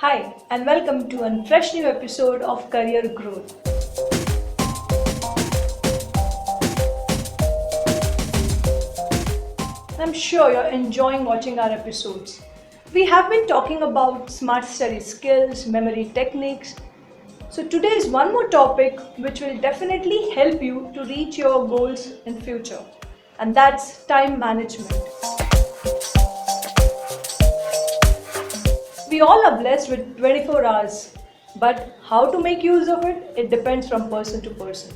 Hi, and welcome to a fresh new episode of Career Growth. I'm sure you're enjoying watching our episodes. We have been talking about smart study skills, memory techniques. So today is one more topic which will definitely help you to reach your goals in future, and that's time management. We all are blessed with 24 hours, but how to make use of it, it depends from person to person.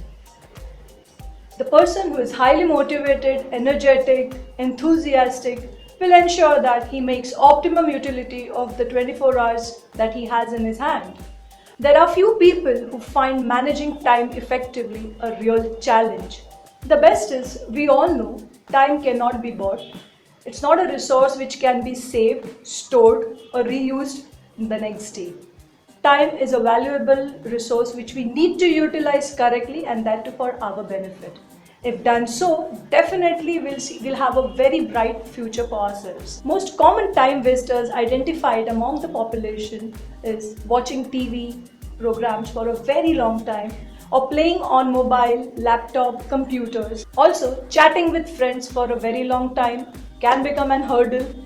The person who is highly motivated, energetic, enthusiastic will ensure that he makes optimum utility of the 24 hours that he has in his hand. There are few people who find managing time effectively a real challenge. The best is, we all know time cannot be bought. It's not a resource which can be saved, stored, or reused in the next day. Time is a valuable resource which we need to utilize correctly, and that too for our benefit. If done so, definitely we'll have a very bright future for ourselves. Most common time wasters identified among the population is watching TV programs for a very long time, or playing on mobile, laptop, computers. Also, chatting with friends for a very long time can become an hurdle.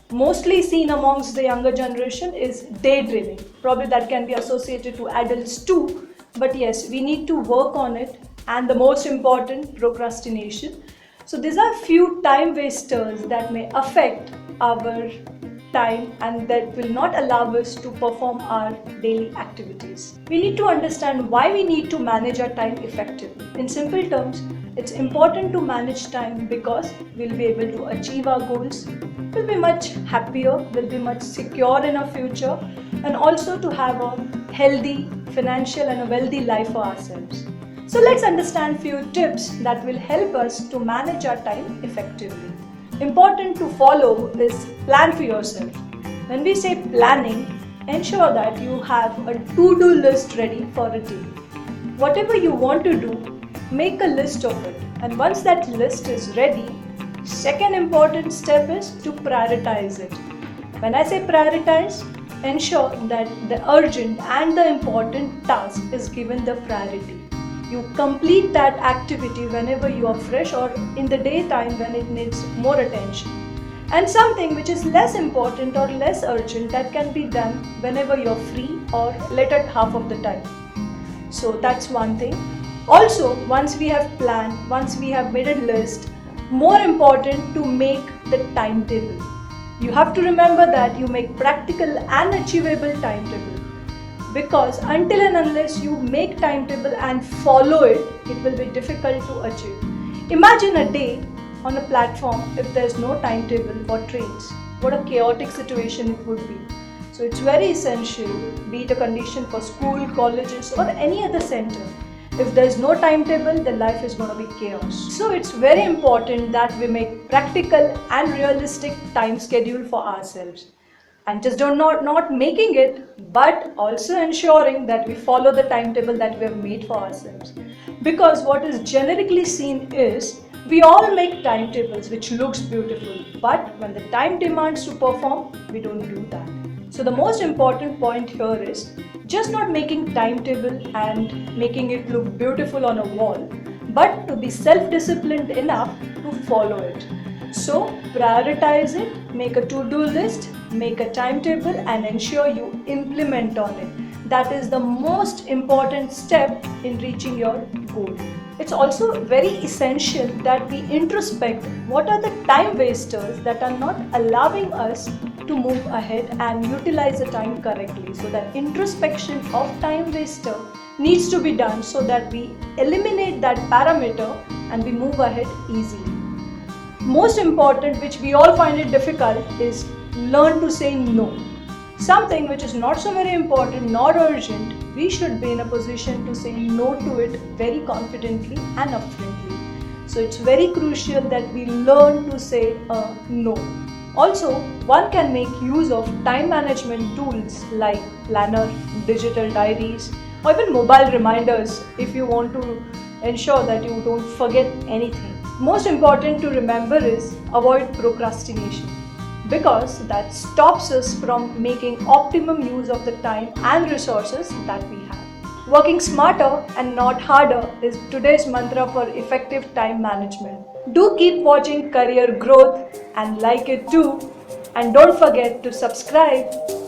Mostly seen amongst the younger generation is daydreaming. Probably that can be associated to adults too, but yes, we need to work on it. And the most important, procrastination. So these are few time wasters that may affect our time and that will not allow us to perform our daily activities. We need to understand why we need to manage our time effectively. In simple terms, it's important to manage time because we'll be able to achieve our goals, we'll be much happier, we'll be much secure in our future, and also to have a healthy, financial and a wealthy life for ourselves. So let's understand few tips that will help us to manage our time effectively. Important to follow is plan for yourself. When we say planning, ensure that you have a to-do list ready for a day. Whatever you want to do, make a list of it. And once that list is ready, second important step is to prioritize it. When I say prioritize, ensure that the urgent and the important task is given the priority. You complete that activity whenever you are fresh or in the daytime when it needs more attention. And something which is less important or less urgent that can be done whenever you're free or let at half of the time. So that's one thing. Also, once we have planned, once we have made a list, more important to make the timetable. You have to remember that you make practical and achievable timetable. Because until and unless you make timetable and follow it, it will be difficult to achieve. Imagine a day on a platform if there is no timetable for trains. What a chaotic situation it would be. So it's very essential, be it a condition for school, colleges or any other center. If there is no timetable, then life is going to be chaos. So it's very important that we make practical and realistic time schedule for ourselves. And just not making it, but also ensuring that we follow the timetable that we have made for ourselves. Because what is generically seen is, we all make timetables which looks beautiful, but when the time demands to perform, we don't do that. So the most important point here is just not making timetable and making it look beautiful on a wall, but to be self-disciplined enough to follow it. So prioritize it, make a to-do list, make a timetable and ensure you implement on it. That is the most important step in reaching your goal. It's also very essential that we introspect what are the time wasters that are not allowing us to move ahead and utilize the time correctly. So that introspection of time waster needs to be done so that we eliminate that parameter and we move ahead easily. Most important, which we all find it difficult, is learn to say no. Something which is not so very important nor urgent, we should be in a position to say no to it very confidently and upfrontly. So it's very crucial that we learn to say no. Also, one can make use of time management tools like planner, digital diaries, or even mobile reminders if you want to ensure that you don't forget anything. Most important to remember is avoid procrastination. because that stops us from making optimum use of the time and resources that we have. Working smarter and not harder is today's mantra for effective time management. Do keep watching Career Growth and like it too. And don't forget to subscribe.